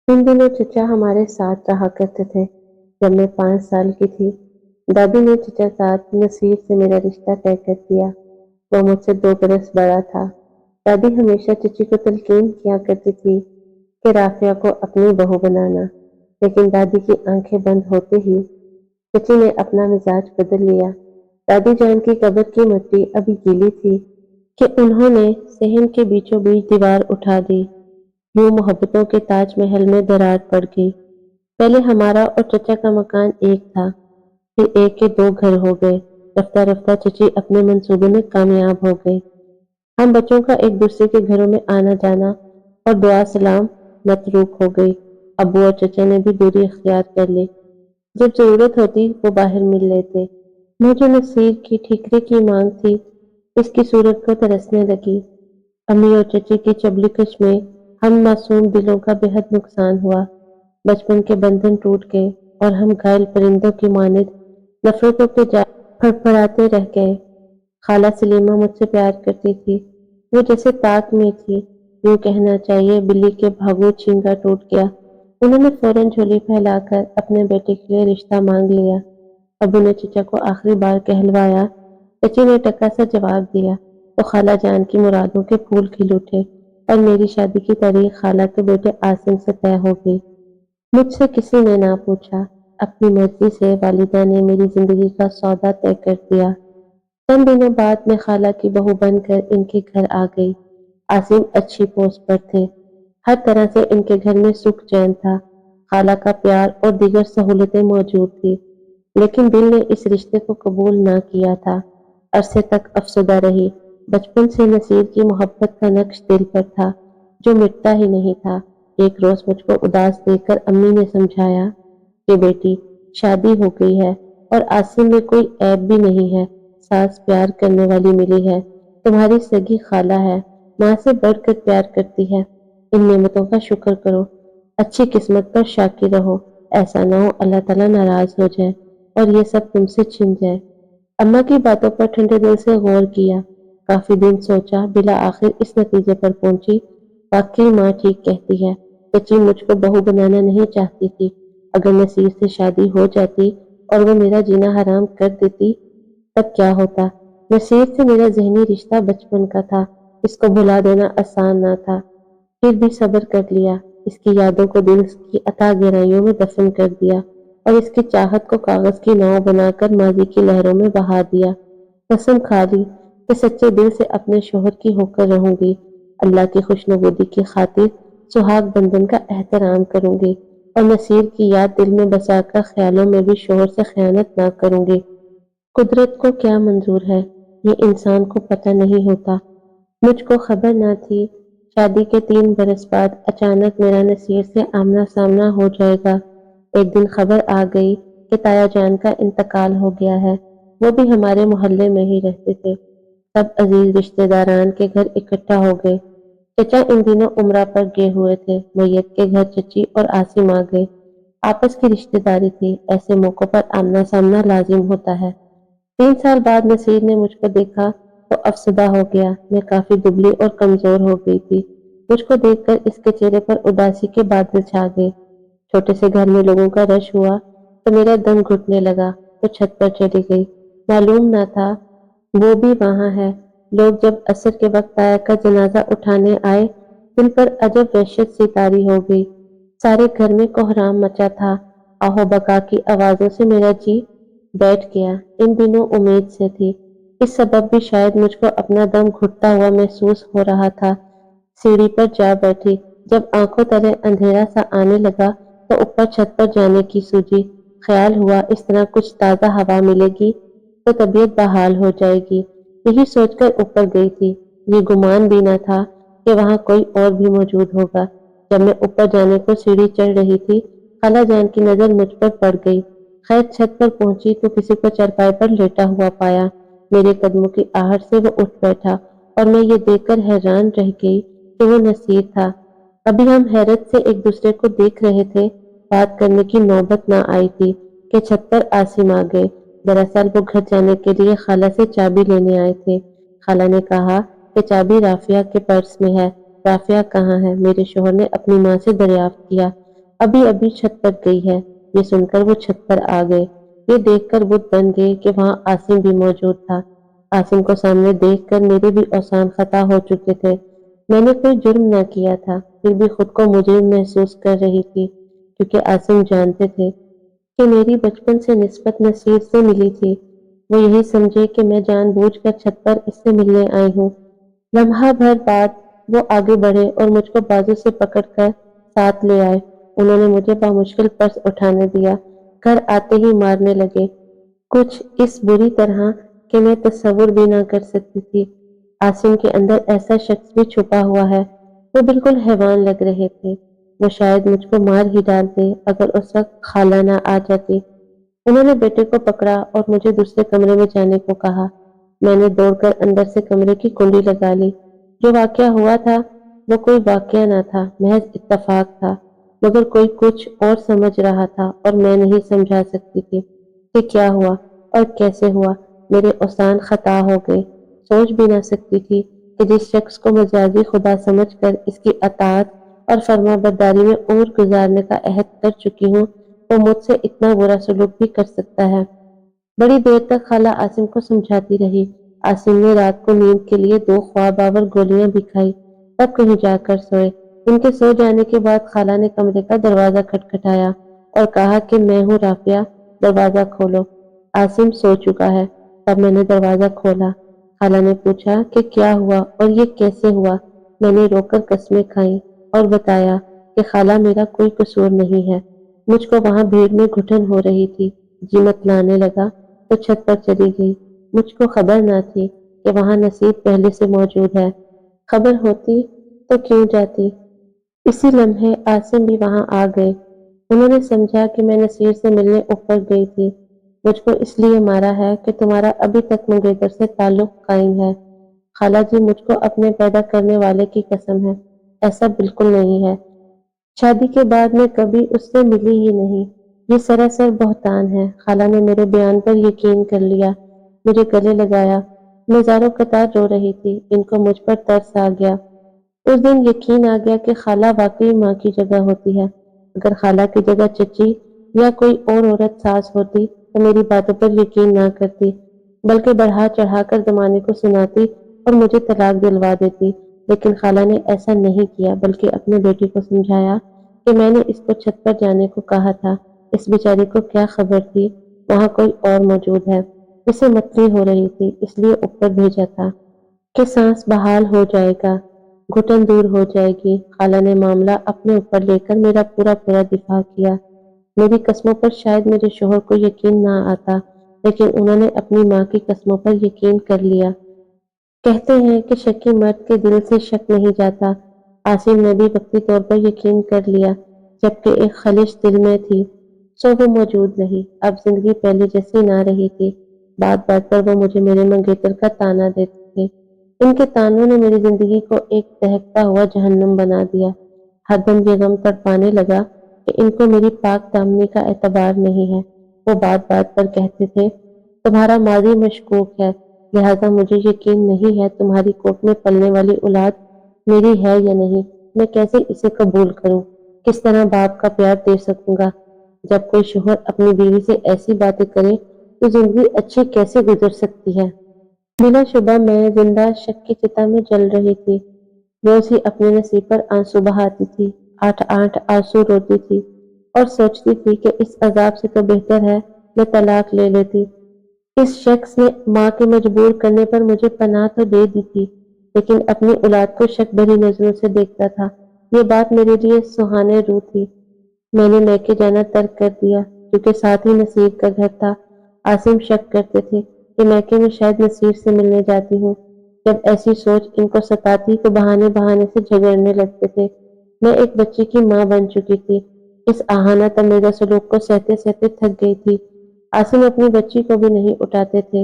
ان دنوں چچا ہمارے ساتھ رہا کرتے تھے جب میں 5 سال کی تھی۔ دادی نے چچا ساتھ نصیر سے میرا رشتہ طے کر دیا۔ وہ مجھ سے 2 برس بڑا تھا۔ دادی ہمیشہ چچی کو تلقین کیا کرتی تھی کہ رافعہ کو اپنی بہو بنانا، لیکن دادی کی آنکھیں بند ہوتے ہی چچی نے اپنا مزاج بدل لیا۔ دادی جان کی قبر کی مٹی ابھی گیلی تھی کہ انہوں نے صحن کے بیچوں بیچ دیوار اٹھا دی۔ یوں محبتوں کے تاج محل میں درار پڑ گئی۔ پہلے ہمارا اور چچا کا مکان ایک تھا، پھر ایک کے 2 گھر ہو گئے۔ رفتہ رفتہ چچی اپنے منصوبے میں کامیاب ہو گئی۔ ہم بچوں کا ایک دوسرے کے گھروں میں آنا جانا اور دعا سلام متروک ہو گئی۔ ابو اور چچا نے بھی دوری اختیار کر لی۔ جب ضرورت ہوتی وہ باہر مل لیتے۔ میں جو نصیر کی ٹھیکرے کی مانگ تھی، اس کی صورت کو ترسنے لگی۔ امی اور چچی کی چبلکش میں ہم معصوم دلوں کا بےحد نقصان ہوا۔ بچپن کے بندھن ٹوٹ گئے اور ہم گھائل پرندوں کی مانند نفرتوں کے جال پھڑپڑاتے رہ گئے۔ خالہ سلیمہ مجھ سے پیار کرتی تھی۔ وہ جیسے طاق میں تھی، یوں کہنا چاہیے بلی کے بھاگو چھینگا ٹوٹ گیا۔ انہوں نے فوراً جھولی پھیلا کر اپنے بیٹے کے لیے رشتہ مانگ لیا۔ ابو نے چچا کو آخری بار کہلوایا، چچی نے ٹکا سا جواب دیا تو خالہ جان کی مرادوں کے پھول کھل اٹھے اور میری شادی کی تاریخ خالہ کے بیٹے عاصم سے طے ہو گئی۔ مجھ سے کسی نے نہ پوچھا، اپنی مرضی سے والدہ نے میری زندگی کا سودا طے کر دیا۔ چند دنوں بعد میں خالہ کی بہو بن کر ان کے گھر آ گئی۔ عاصم اچھی پوسٹ پر تھے۔ ہر طرح سے ان کے گھر میں سکھ چین تھا۔ خالہ کا پیار اور دیگر سہولتیں موجود تھی، لیکن دل نے اس رشتے کو قبول نہ کیا تھا۔ عرصے تک افسردہ رہی۔ بچپن سے نصیر کی محبت کا نقش دل پر تھا، جو مٹتا ہی نہیں تھا۔ ایک روز مجھ کو اداس دیکھ کر امی نے سمجھایا کہ بیٹی، شادی ہو گئی ہے اور عاصم میں کوئی عیب بھی نہیں ہے۔ ساس پیار کرنے والی ملی ہے، تمہاری سگی خالہ ہے، ماں سے بڑھ کر پیار کرتی ہے۔ ان نعمتوں کا شکر کرو، اچھی قسمت پر شاکر رہو، ایسا نہ ہو اللہ تعالیٰ ناراض ہو جائے اور یہ سب تم سے چھن جائے۔ اماں کی باتوں پر ٹھنڈے دل سے غور کیا، کافی دن سوچا، بالآخر اس نتیجے پر پہنچی، واقعی ماں ٹھیک کہتی ہے۔ چچی مجھ کو بہو بنانا نہیں چاہتی تھی۔ اگر نصیر سے شادی ہو جاتی اور وہ میرا جینا حرام کر دیتی تب کیا ہوتا؟ نصیر سے میرا ذہنی رشتہ بچپن کا تھا، اس کو بھلا دینا آسان نہ تھا۔ پھر بھی صبر کر لیا، اس کی یادوں کو دل کی اتھاہ گہرائیوں میں دفن کر دیا اور اس کی چاہت کو کاغذ کی ناؤ بنا کر ماضی کی لہروں میں بہا دیا۔ قسم کھا لی کہ سچے دل سے اپنے شوہر کی ہو کر رہوں گی، اللہ کی خوشنودی کی خاطر سہاگ بندھن کا احترام کروں گی اور نصیر کی یاد دل میں بسا کر خیالوں میں بھی شوہر سے خیانت نہ کروں گی۔ قدرت کو کیا منظور ہے، یہ انسان کو پتہ نہیں ہوتا۔ مجھ کو خبر نہ تھی شادی کے 3 برس بعد اچانک میرا نصیر سے آمنا سامنا ہو جائے گا۔ ایک دن خبر آ گئی کہ تایا جان کا انتقال ہو گیا ہے۔ وہ بھی ہمارے محلے میں ہی رہتے تھے۔ سب عزیز رشتہ داران کے گھر اکٹھا ہو گئے۔ چچا ان دنوں عمرہ پر گئے ہوئے تھے۔ میت کے گھر چچی اور عاصم آ گئے۔ آپس کی رشتہ داری تھی، ایسے موقع پر آمنا سامنا لازم ہوتا ہے۔ 3 سال بعد نصیر نے مجھ کو دیکھا تو افسردہ ہو گیا۔ میں کافی دبلی اور کمزور ہو گئی تھی۔ مجھ کو دیکھ کر اس کے چہرے پر اداسی کے بادل چھا گئے۔ چھوٹے سے گھر میں لوگوں کا رش ہوا تو میرا دم گھٹنے لگا تو چھت پر چلی گئی۔ معلوم نہ تھا وہ بھی وہاں ہے۔ لوگ جب عصر کے وقت تایا کا جنازہ اٹھانے آئے، دل پر عجب وحشت سی طاری ہو گئی۔ سارے گھر میں کوہرام مچا تھا۔ آہو بکا کی آوازوں سے میرا جی بیٹھ گیا۔ ان دنوں امید سے تھی، اس سبب بھی شاید مجھ کو اپنا دم گھٹتا ہوا محسوس ہو رہا تھا۔ سیڑھی پر جا بیٹھی۔ جب آنکھوں تلے اندھیرا سا آنے لگا تو اوپر چھت پر جانے کی سوچی۔ خیال ہوا اس طرح کچھ تازہ ہوا ملے گی تو طبیعت بحال ہو جائے گی۔ یہی سوچ کر اوپر گئی تھی۔ یہ گمان بھی نہ تھا کہ وہاں کوئی اور بھی موجود ہوگا۔ جب میں اوپر جانے کو سیڑھی چڑھ رہی تھی، خالہ جان کی نظر مجھ پر پڑ گئی۔ خیر چھت پر پہنچی تو کسی کو چارپائی پر لیٹا ہوا پایا۔ میرے قدموں کی آہٹ سے وہ اٹھ بیٹھا اور میں یہ دیکھ کر حیران رہ گئی کہ وہ نصیر تھا۔ ابھی ہم حیرت سے ایک دوسرے کو دیکھ رہے تھے، بات کرنے کی نوبت نہ آئی تھی کہ چھت پر عاصم آ گئے۔ دراصل وہ گھر جانے کے لیے خالہ سے چابی لینے آئے تھے۔ خالہ نے کہا کہ چابی رافعہ کے پرس میں ہے۔ رافعہ کہاں ہے؟ میرے شوہر نے اپنی ماں سے دریافت کیا۔ ابھی ابھی چھت پر گئی ہے۔ یہ سن کر وہ چھت پر آ گئے۔ یہ دیکھ کر بت بن گئے کہ وہاں عاصم بھی موجود تھا۔ عاصم کو سامنے دیکھ کر میرے بھی اوسان خطا ہو چکے تھے۔ میں نے کوئی جرم نہ کیا تھا، پھر بھی خود کو مجرم محسوس کر رہی تھی، کیونکہ عاصم جانتے تھے کہ میری بچپن سے نسبت نصیر سے ملی تھی۔ وہ یہی سمجھے کہ میں جان بوجھ کر چھت پر اس سے ملنے آئی ہوں۔ لمحہ بھر بعد وہ آگے بڑھے اور مجھ کو بازو سے پکڑ کر ساتھ لے آئے۔ انہوں نے مجھے بامشکل پرس اٹھانے دیا۔ گھر آتے ہی مارنے لگے، کچھ اس بری طرح کہ میں تصور بھی نہ کر سکتی تھی۔ عاصم کے اندر ایسا شخص بھی چھپا ہوا ہے۔ وہ بالکل حیوان لگ رہے تھے۔ وہ شاید مجھ کو مار ہی ڈالتے اگر اس وقت خالہ نہ آ جاتی۔ انہوں نے بیٹے کو پکڑا اور مجھے دوسرے کمرے میں جانے کو کہا۔ میں نے دوڑ کر اندر سے کمرے کی کنڈی لگا لی۔ جو واقعہ ہوا تھا وہ کوئی واقعہ نہ تھا، محض اتفاق تھا، مگر کوئی کچھ اور سمجھ رہا تھا اور میں نہیں سمجھا سکتی تھی کہ کیا ہوا اور کیسے ہوا۔ میرے اوسان خطا ہو گئے۔ سوچ بھی نہ سکتی تھی کہ جس شخص کو مجازی خدا سمجھ کر اس کی اطاعت اور فرما برداری میں عمر گزارنے کا عہد کر چکی ہوں، وہ مجھ سے اتنا برا سلوک بھی کر سکتا ہے۔ بڑی دیر تک خالہ عاصم کو سمجھاتی رہی۔ عاصم نے رات کو نیند کے لیے 2 خواب آور گولیاں بھی کھائی، تب کہیں جا کر سوئے۔ ان کے سو جانے کے بعد خالہ نے کمرے کا دروازہ کھٹکھٹایا اور کہا کہ میں ہوں رافعہ، دروازہ کھولو۔ عاصم سو چکا ہے۔ تب میں نے دروازہ کھولا۔ خالہ نے پوچھا کہ کیا ہوا اور یہ کیسے ہوا۔ میں نے رو کر قسمیں کھائیں اور بتایا کہ خالہ میرا کوئی قصور نہیں ہے۔ مجھ کو وہاں بھیڑ میں گھٹن ہو رہی تھی، جی متلانے لگا تو چھت پر چلی گئی۔ مجھ کو خبر نہ تھی کہ وہاں نصیر پہلے سے موجود ہے۔ خبر ہوتی تو کیوں جاتی۔ اسی لمحے عاصم بھی وہاں آ گئے۔ انہوں نے سمجھا کہ میں نصیر سے ملنے اوپر گئی تھی۔ مجھ کو اس لیے مارا ہے کہ تمہارا ابھی تک منگیتر سے تعلق قائم ہے۔ خالہ جی، مجھ کو اپنے پیدا کرنے والے کی قسم ہے، ایسا بالکل نہیں ہے۔ شادی کے بعد میں کبھی اس سے ملی ہی نہیں۔ یہ سراسر بہتان ہے۔ خالہ نے میرے بیان پر یقین کر لیا، مجھے گلے لگایا۔ میں زاروں قطار رو رہی تھی۔ ان کو مجھ پر ترس آ گیا۔ اس دن یقین آ گیا کہ خالہ واقعی ماں کی جگہ ہوتی ہے۔ اگر خالہ کی جگہ چچی یا کوئی اور عورت ساس ہوتی تو میری باتوں پر یقین نہ کرتی، بلکہ بڑھا چڑھا کر زمانے کو سناتی اور مجھے طلاق دلوا دیتی۔ لیکن خالہ نے ایسا نہیں کیا، بلکہ اپنے بیٹی کو سمجھایا کہ میں نے اس کو چھت پر جانے کو کہا تھا۔ اس بیچاری کو کیا خبر تھی وہاں کوئی اور موجود ہے۔ اسے متلی ہو رہی تھی، اس لیے اوپر بھیجا تھا کہ سانس بحال ہو جائے گا، گھٹن دور ہو جائے گی۔ خالہ نے معاملہ اپنے اوپر لے کر میرا پورا دفاع کیا۔ میری قسموں پر شاید میرے شوہر کو یقین نہ آتا، لیکن انہوں نے اپنی ماں کی قسموں پر یقین کر لیا۔ کہتے ہیں کہ شکی مرد کے دل سے شک نہیں جاتا۔ عاصم نے بھی وقتی طور پر یقین کر لیا، جبکہ ایک خلش دل میں تھی، سو وہ موجود نہیں۔ اب زندگی پہلے جیسی نہ رہی تھی۔ بات بات پر وہ مجھے میرے منگیتر کا تانا دیتے تھے۔ ان کے تانوں نے میری زندگی کو ایک دہکتا ہوا جہنم بنا دیا۔ ہر دم یہ غم تڑپانے لگا کہ ان کو میری پاک دامنی کا اعتبار نہیں ہے۔ وہ بات بات پر کہتے تھے تمہارا ماضی مشکوک ہے، لہذا مجھے یقین نہیں ہے تمہاری کوکھ میں پلنے والی اولاد میری ہے یا نہیں۔ میں کیسے اسے قبول کروں، کس طرح باپ کا پیار دے سکوں گا۔ جب کوئی شوہر اپنی بیوی سے ایسی باتیں کرے تو زندگی اچھی کیسے گزر سکتی ہے۔ بلا شبہ میں زندہ شک کی چتا میں جل رہی تھی۔ روز ہی اپنے نصیب پر آنسو بہاتی تھی، آٹھ آٹھ آنسو روتی تھی اور سوچتی تھی کہ اس عذاب سے تو بہتر ہے میں طلاق لے لیتی۔ اس شخص نے ماں کے مجبور کرنے پر مجھے پناہ تو دے دی تھی، لیکن اپنی اولاد کو شک بھری نظروں سے دیکھتا تھا۔ یہ بات میرے لیے سہانے روح تھی۔ میں نے میکے جانا ترک کر دیا، کیونکہ ساتھ ہی نصیر کا گھر تھا۔ عاصم شک کرتے تھے کہ میکے میں شاید نصیر سے ملنے جاتی ہوں۔ جب ایسی سوچ ان کو ستاتی تو بہانے بہانے سے جھگڑنے لگتے تھے۔ میں ایک بچے کی ماں بن چکی تھی۔ اس آہانہ تمیزہ سلوک کو سہتے سہتے تھک گئی تھی۔ عاصم اپنی بچی کو بھی نہیں اٹھاتے تھے۔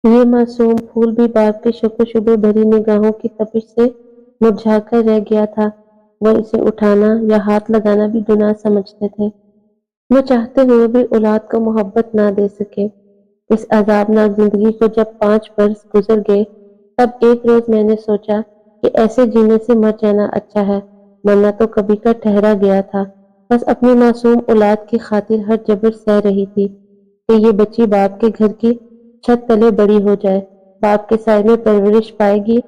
یہ معصوم پھول بھی باپ کے شک و شبے بھری نگاہوں کی تپش سے مرجھا کر رہ گیا تھا۔ وہ اسے اٹھانا یا ہاتھ لگانا بھی گناہ سمجھتے تھے۔ وہ چاہتے ہوئے بھی اولاد کو محبت نہ دے سکے۔ اس عذابناک زندگی کو جب 5 برس گزر گئے، تب ایک روز میں نے سوچا کہ ایسے جینے سے مر جانا اچھا ہے، مرنا تو کبھی کا ٹھہرا گیا تھا۔ بس اپنی معصوم اولاد کی خاطر ہر جبر سہ رہی تھی کہ یہ بچی باپ کے گھر کی چھت تلے بڑی ہو جائے، باپ کے سائے میں پرورش پائے گی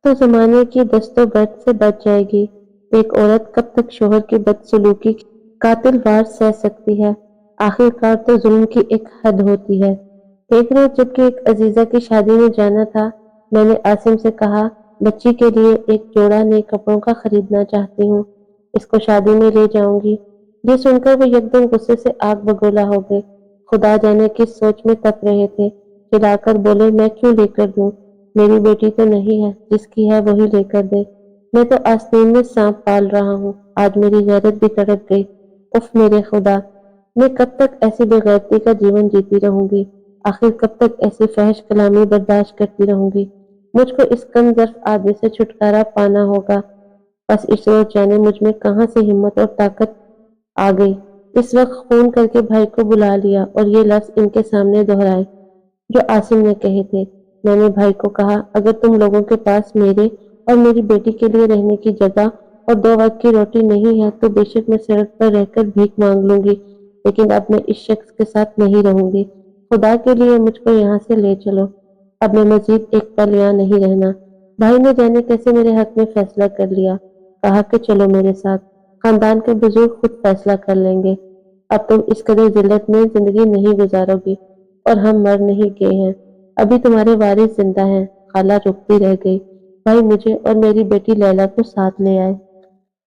تو زمانے کی دست و برد سے بچ جائے گی۔ ایک عورت کب تک شوہر کی بدسلوکی کی قاتل وار سہ سکتی ہے؟ آخر کار تو ظلم کی ایک حد ہوتی ہے۔ ایک روز جبکہ ایک عزیزہ کی شادی میں جانا تھا، میں نے عاصم سے کہا بچی کے لیے ایک جوڑا نئے کپڑوں کا خریدنا چاہتی ہوں، اس کو شادی میں لے جاؤں گی۔ یہ سن کر وہ یکدم غصے سے آگ بگولا ہو گئے، خدا جانے کس سوچ میں تپ رہے تھے، چلا کر بولے میں کیوں لے کر دوں، میری بیٹی تو نہیں ہے، جس کی ہے وہی لے کر دے، میں تو آستین میں سانپ پال رہا ہوں، آج میری غیرت بھی تڑپ گئی۔ اف میرے خدا، میں کب تک ایسی بے غیرتی کا جیون جیتی رہوں گی، آخر کب تک ایسی فحش کلامی برداشت کرتی رہوں گی؟ مجھ کو اس کم ظرف آدمی سے چھٹکارا پانا ہوگا۔ بس اس روز جانے مجھ میں کہاں سے ہمت اور طاقت آ گئی، اس وقت فون کر کے بھائی کو بلا لیا اور یہ لفظ ان کے سامنے دہرائے جو عاصم نے کہے تھے۔ میں نے بھائی کو کہا اگر تم لوگوں کے پاس میرے اور میری بیٹی کے لیے رہنے کی جگہ اور 2 وقت کی روٹی نہیں ہے تو بے شک میں سڑک پر رہ کر بھیک مانگ لوں گی، لیکن اب میں اس شخص کے ساتھ نہیں رہوں گی، خدا کے لیے مجھ کو یہاں سے لے چلو، اب میں مزید ایک پل یہاں نہیں رہنا۔ بھائی نے جانے کیسے میرے حق میں فیصلہ کر لیا، کہا کہ چلو میرے ساتھ، خاندان کے بزرگ خود فیصلہ کر لیں گے، اب تم اس قدر ذلت میں زندگی نہیں گزارو گی، اور ہم مر نہیں گئے ہیں، ابھی تمہارے وارث زندہ ہیں۔ خالہ رکتی رہ گئی، بھائی مجھے اور میری بیٹی لیلا کو ساتھ لے آئے۔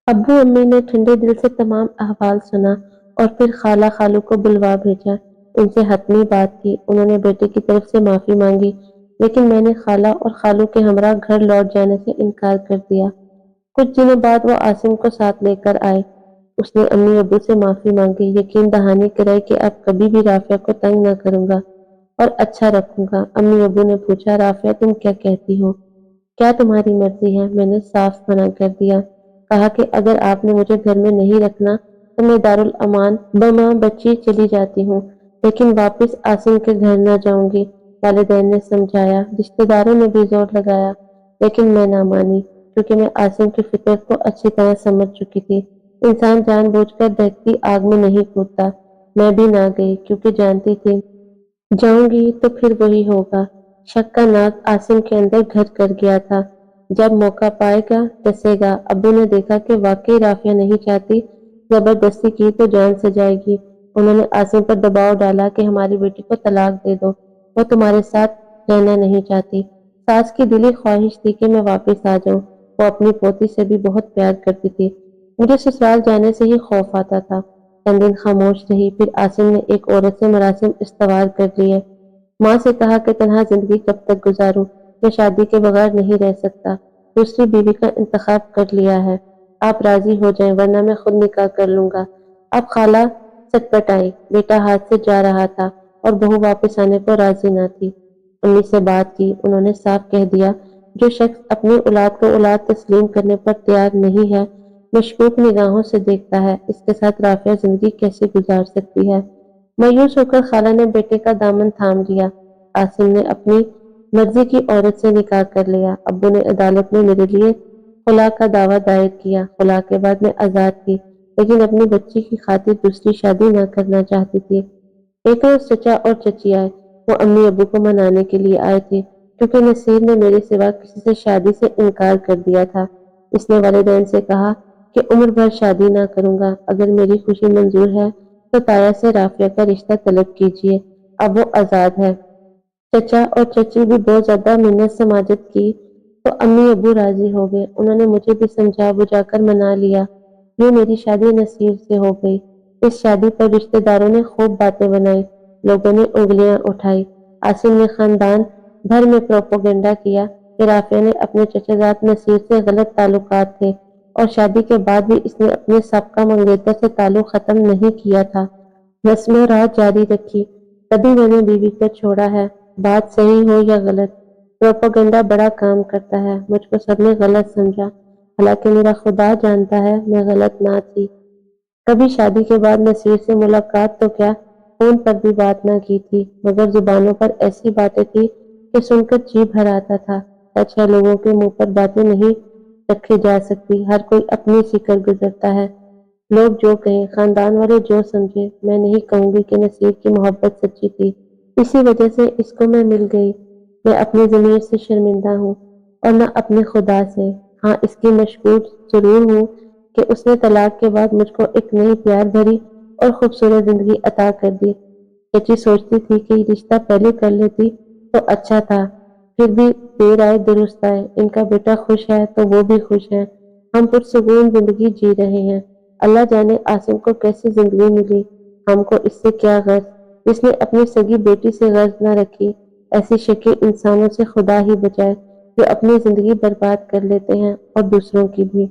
ابو امی نے ٹھنڈے دل سے تمام احوال سنا اور پھر خالہ خالو کو بلوا بھیجا، ان سے حتمی بات کی، انہوں نے بیٹے کی طرف سے معافی مانگی، لیکن میں نے خالہ اور خالو کے ہمراہ گھر لوٹ جانے سے انکار کر دیا۔ کچھ دنوں بعد وہ عاصم کو ساتھ لے کر آئے، اس نے امی ابو سے معافی مانگی، یقین دہانی کرائی کہ اب کبھی بھی رافعہ کو تنگ نہ کروں گا اور اچھا رکھوں گا۔ امی ابو نے پوچھا رافعہ تم کیا کہتی ہو؟ کیا تمہاری مرضی ہے؟ میں نے صاف منع کر دیا، کہا کہ اگر آپ نے مجھے گھر میں نہیں رکھنا تو میں دارالامان بماں بچی چلی جاتی ہوں، لیکن واپس عاصم کے گھر نہ جاؤں گی۔ والدین نے سمجھایا، رشتہ داروں نے بھی زور لگایا، لیکن میں نہ مانی، کیونکہ میں عاصم کی فطرت کو اچھی طرح سمجھ چکی تھی، انسان جان بوجھ کر دہتی آگ میں نہیں کودتا۔ میں بھی نہ گئی کیونکہ جانتی تھی جاؤں گی تو پھر وہی ہوگا۔ شک کا ناگ عاصم کے اندر گھر کر گیا تھا، جب موقع پائے گا ڈسے گا۔ ابو نے دیکھا کہ واقعی رافعہ نہیں چاہتی، زبردستی کی تو جان سے جائے گی، انہوں نے عاصم پر دباؤ ڈالا کہ ہماری بیٹی کو طلاق دے دو، وہ تمہارے ساتھ رہنا نہیں چاہتی۔ ساس کی دلی خواہش تھی کہ میں واپس آ جاؤں، وہ اپنی پوتی سے بھی بہت پیار کرتی تھی، مجھے سسرال جانے سے ہی خوف آتا تھا۔ چند دن خاموش رہی، پھر عاصم نے ایک عورت سے مراسم استوار کر لیے۔ ماں سے کہا کہ تنہا زندگی کب تک گزاروں، میں شادی کے بغیر نہیں رہ سکتا، دوسری بیوی کا انتخاب کر لیا ہے، آپ راضی ہو جائیں ورنہ میں خود نکاح کر لوں گا۔ اب خالہ سٹپٹ آئی، بیٹا ہاتھ سے جا رہا تھا اور بہو واپس آنے کو راضی نہ تھی۔ امی سے بات کی، انہوں نے صاف کہہ دیا جو شخص اپنی اولاد کو اولاد تسلیم کرنے پر تیار نہیں ہے، مشکوک نگاہوں سے دیکھتا ہے، اس کے ساتھ رافعہ زندگی کیسے گزار سکتی ہے؟ مایوس ہو کر خالہ نے بیٹے کا دامن تھام لیا، عاصم نے اپنی مرضی کی عورت سے نکاح کر لیا، ابو نے عدالت میں میرے لیے خلا کا دعویٰ دائر کیا، خلا کے بعد میں آزاد تھی، لیکن اپنی بچی کی خاطر دوسری شادی نہ کرنا چاہتی تھی۔ ایک روز چچا اور چچی آئے، وہ امی ابو کو منانے کے لیے آئے تھے، کیونکہ نصیر نے میرے سوا کسی سے شادی سے انکار کر دیا تھا۔ اس نے والدین سے کہا کہ عمر بھر شادی نہ کروں گا، اگر میری خوشی منظور ہے تو تایا سے رافعہ کا رشتہ طلب کیجیے، اب وہ آزاد ہے۔ چچا اور چچی بھی بہت زیادہ منت سماجت کی تو امی ابو راضی ہو گئے، انہوں نے مجھے بھی سمجھا بجھا کر منا لیا، یوں میری شادی نصیر سے ہو گئی۔ اس شادی پر رشتہ داروں نے خوب باتیں بنائی، لوگوں نے انگلیاں اٹھائی، عاصم نے خاندان بھر میں پروپیگنڈا کیا کہ رافعہ نے اپنے چچا زاد نصیر سے غلط تعلقات تھے اور شادی کے بعد بھی اس نے اپنے سابقہ منگیتر سے تعلق ختم نہیں کیا تھا۔ رسم و راج جاری رکھی، تبھی میں نے بیوی کو چھوڑا ہے، بات صحیح ہو یا غلط، پروپیگنڈا بڑا کام کرتا ہے، مجھ کو سب نے غلط سمجھا، حالانکہ میرا خدا جانتا ہے میں غلط نہ تھی۔ کبھی شادی کے بعد نصیر سے ملاقات تو کیا، فون پر بھی بات نہ کی تھی، مگر زبانوں پر ایسی باتیں تھی کہ سن کر جی بھر آتا تھا۔ سچ ہے لوگوں کے منہ پر باتیں نہیں رکھی جا سکتی، ہر کوئی اپنی سی کر گزرتا ہے۔ لوگ جو کہیں، خاندان والے جو سمجھے، میں نہیں کہوں گی کہ نصیب کی محبت سچی تھی، اسی وجہ سے اس کو میں مل گئی۔ میں اپنی ضمیر سے شرمندہ ہوں اور نہ اپنے خدا سے۔ ہاں، اس کی مشکور ضرور ہوں کہ اس نے طلاق کے بعد مجھ کو ایک نئی پیار بھری اور خوبصورت زندگی عطا کر دی۔ چچی سوچتی تھی کہ یہ رشتہ پہلے کر لیتی تو اچھا تھا، پھر بھی دیر آئے درست آئے، ان کا بیٹا خوش ہے تو وہ بھی خوش ہے، ہم پرسکون زندگی جی رہے ہیں۔ اللہ جانے عاصم کو کیسی زندگی ملی، ہم کو اس سے کیا غرض، جس نے اپنی سگی بیٹی سے غرض نہ رکھی۔ ایسی شکی انسانوں سے خدا ہی بچائے جو اپنی زندگی برباد کر لیتے ہیں اور دوسروں کی بھی۔